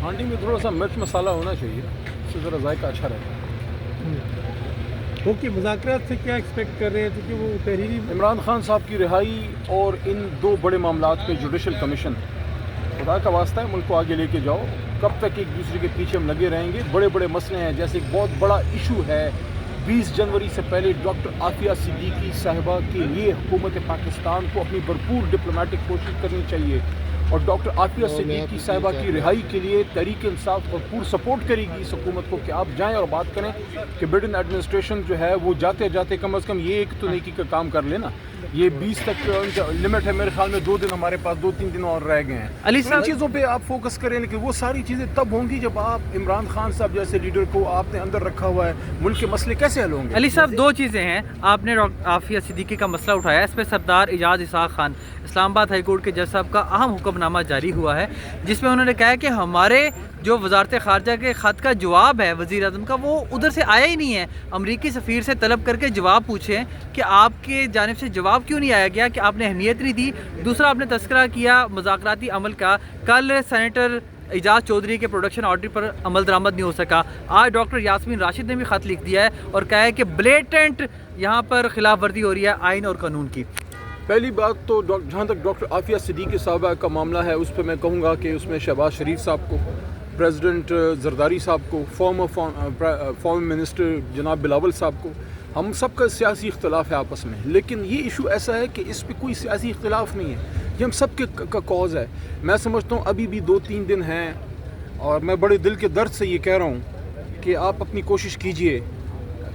ہانڈی میں تھوڑا سا مرچ مسالہ ہونا چاہیے، اس سے ذرا ذائقہ اچھا رہتا ہے۔ اوکے، مذاکرات سے کیا ایکسپیکٹ کر رہے ہیں؟ کیونکہ وہ تحریری عمران خان صاحب کی رہائی اور ان دو بڑے معاملات پہ جوڈیشل کمیشن، خدا کا واسطہ ہے ملک کو آگے لے کے جاؤ، کب تک ایک دوسرے کے پیچھے ہم لگے رہیں گے؟ بڑے بڑے مسئلے ہیں، جیسے ایک بہت بڑا ایشو ہے 20 جنوری سے پہلے ڈاکٹر عافیہ صدیقی صاحبہ کے لیے حکومت پاکستان کو اپنی بھرپور ڈپلومیٹک کوشش کرنی چاہیے، اور ڈاکٹر عافیہ صدیقی صاحبہ کی رہائی کے لیے تحریک انصاف بھرپور سپورٹ کرے گی اس حکومت کو کہ آپ جائیں اور بات کریں کہ بائیڈن ایڈمنسٹریشن جو ہے وہ جاتے جاتے کم از کم یہ ایک تو نیکی کا کام کر لینا۔ یہ 20 تک لمٹ ہے، میرے خیال میں 2 دن ہمارے پاس 2-3 دن اور رہ گئے ہیں۔ علی ان چیزوں پہ آپ فوکس کریں، لیکن وہ ساری چیزیں تب ہوں گی جب آپ عمران خان صاحب جیسے لیڈر کو آپ نے اندر رکھا ہوا ہے، ملک کے مسئلے کیسے حل ہوں گے؟ علی صاحب 2 چیزیں ہیں، آپ نے عافیہ صدیقی کا مسئلہ اٹھایا ہے، اس پہ سردار اعجاز اسحاق خان اسلام آباد ہائی کورٹ کے جج صاحب کا اہم حکم نامہ جاری ہوا ہے، جس میں انہوں نے کہا ہے کہ ہمارے جو وزارت خارجہ کے خط کا جواب ہے وزیر اعظم کا، وہ ادھر سے آیا ہی نہیں ہے، امریکی سفیر سے طلب کر کے جواب پوچھیں کہ آپ کے جانب سے جواب کیوں نہیں آیا گیا، کہ آپ نے اہمیت نہیں دی۔ دوسرا، آپ نے تذکرہ کیا مذاکراتی عمل کا، کل سینیٹر اعجاز چودھری کے پروڈکشن آرڈر پر عمل درآمد نہیں ہو سکا، آج ڈاکٹر یاسمین راشد نے بھی خط لکھ دیا ہے اور کہا ہے کہ بلیٹنٹ یہاں پر خلاف ورزی ہو رہی ہے آئین اور قانون کی۔ پہلی بات تو جہاں تک ڈاکٹر عافیہ صدیقی صاحبہ کا معاملہ ہے، اس پہ میں کہوں گا کہ اس میں شہباز شریف صاحب کو، پریزیڈنٹ زرداری صاحب کو، فارمر منسٹر جناب بلاول صاحب کو، ہم سب کا سیاسی اختلاف ہے آپس میں، لیکن یہ ایشو ایسا ہے کہ اس پہ کوئی سیاسی اختلاف نہیں ہے، یہ ہم سب کے کا کاز ہے۔ میں سمجھتا ہوں ابھی بھی 2-3 دن ہیں، اور میں بڑے دل کے درد سے یہ کہہ رہا ہوں کہ آپ اپنی کوشش کیجئے،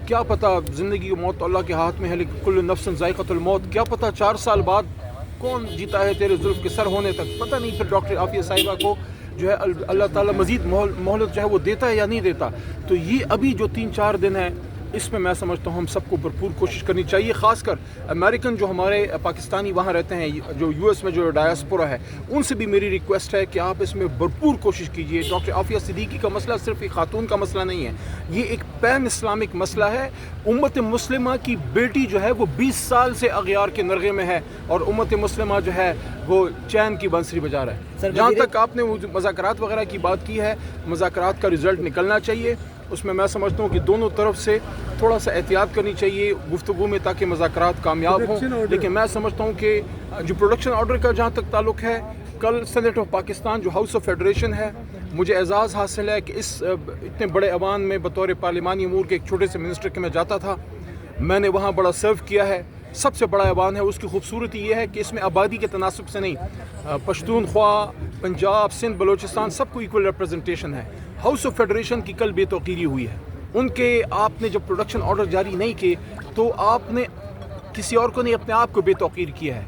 کیا پتہ زندگی کی موت تو اللہ کے ہاتھ میں ہے، لیکن کل نفس ذائقۃ الموت، کیا پتہ 4 سال بعد کون جیتا ہے تیرے زلف کے سر ہونے تک، پتہ نہیں پھر ڈاکٹر عافیہ صاحبہ کو جو ہے اللہ تعالیٰ مزید مہلت جو ہے وہ دیتا ہے یا نہیں دیتا۔ تو یہ ابھی جو 3-4 دن ہیں، اس میں سمجھتا ہوں ہم سب کو بھرپور کوشش کرنی چاہیے، خاص کر امریکن جو ہمارے پاکستانی وہاں رہتے ہیں، جو یو ایس میں جو ڈائسپورا ہے، ان سے بھی میری ریکویسٹ ہے کہ آپ اس میں بھرپور کوشش کیجیے۔ ڈاکٹر عافیہ صدیقی کا مسئلہ صرف ایک خاتون کا مسئلہ نہیں ہے، یہ ایک پین اسلامک مسئلہ ہے۔ امت مسلمہ کی بیٹی جو ہے وہ 20 سال سے اغیار کے نرغے میں ہے، اور امت مسلمہ جو ہے وہ چین کی بنسری بجا رہا ہے۔ جہاں تک آپ نے مذاکرات وغیرہ کی بات کی ہے، مذاکرات کا رزلٹ نکلنا چاہیے، اس میں سمجھتا ہوں کہ دونوں طرف سے تھوڑا سا احتیاط کرنی چاہیے گفتگو میں، تاکہ مذاکرات کامیاب ہوں۔ لیکن میں سمجھتا ہوں کہ جو پروڈکشن آرڈر کا جہاں تک تعلق ہے، کل سینیٹ آف پاکستان جو ہاؤس آف فیڈریشن ہے، مجھے اعزاز حاصل ہے کہ اس اتنے بڑے ایوان میں بطور پارلیمانی امور کے ایک چھوٹے سے منسٹر کے میں جاتا تھا، میں نے وہاں بڑا سرو کیا ہے۔ سب سے بڑا ایوان ہے، اس کی خوبصورتی یہ ہے کہ اس میں آبادی کے تناسب سے نہیں، پشتونخوا، پنجاب، سندھ، بلوچستان، سب کو ایکول ریپرزنٹیشن ہے۔ ہاؤس آف فیڈریشن کی کل بے توقیری ہوئی ہے، ان کے آپ نے جب پروڈکشن آرڈر جاری نہیں کیے تو آپ نے کسی اور کو نہیں، اپنے آپ کو بے توقیر کیا ہے۔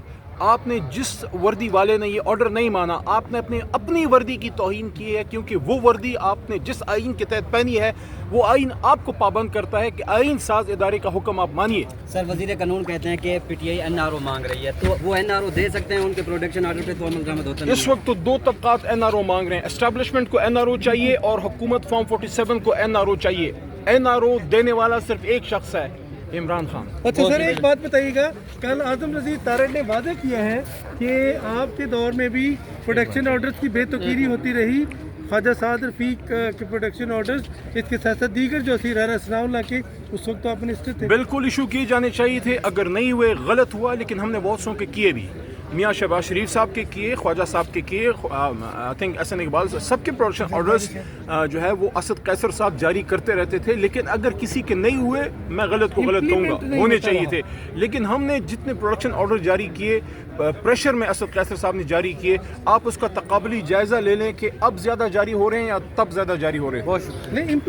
آپ نے جس وردی والے نے یہ آرڈر نہیں مانا، آپ نے اپنی وردی کی توہین کی ہے، کیونکہ وہ وردی آپ نے جس آئین کے تحت پہنی ہے، وہ آئین آپ کو پابند کرتا ہے کہ آئین ساز ادارے کا حکم آپ مانیے۔ سر، وزیر قانون کہتے ہیں کہ P T I N R O مانگ رہی ہے، تو وہ این آر او دے سکتے ہیں ان کے پروڈکشن آرڈر پہ؟ تو عمل درآمد ہوتا ہے اس وقت تو 2 طبقات این آر او مانگ رہے ہیں، اسٹیبلشمنٹ کو این آر او چاہیے اور حکومت فارم 47 کو این آر او چاہیے۔ این آر او دینے والا صرف ایک شخص ہے، عمران خان۔ اچھا سر، ایک بات بتائیے گا، کل اعظم رضی تارڑ نے واضح کیا ہے کہ آپ کے دور میں بھی پروڈکشن آرڈرز کی بے توقیری ہوتی رہی، خواجہ سعد رفیق کے پروڈکشن آرڈرز، اس کے ساتھ ساتھ دیگر جو اسیر ہیں ثناء اللہ کے، اس وقت تو آپ منسٹر تھے۔ بالکل ایشو کیے جانے چاہیے تھے، اگر نہیں ہوئے غلط ہوا، لیکن ہم نے بہت سو کے کیے بھی، میاں شہباز شریف صاحب کے کیے، خواجہ صاحب کے کیے، آئی تھنک احسن اقبال سب کے پروڈکشن آرڈرز جو ہے وہ اسد قیصر صاحب جاری کرتے رہتے تھے، لیکن اگر کسی کے نہیں ہوئے، میں غلط کو غلط کہوں گا، ہونے چاہیے تھے۔ لیکن ہم نے جتنے پروڈکشن آرڈر جاری کیے، پریشر میں اسد قیصر صاحب نے جاری کیے، آپ اس کا تقابلی جائزہ لے لیں کہ اب زیادہ جاری ہو رہے ہیں یا تب زیادہ جاری ہو رہے ہیں۔ نہیں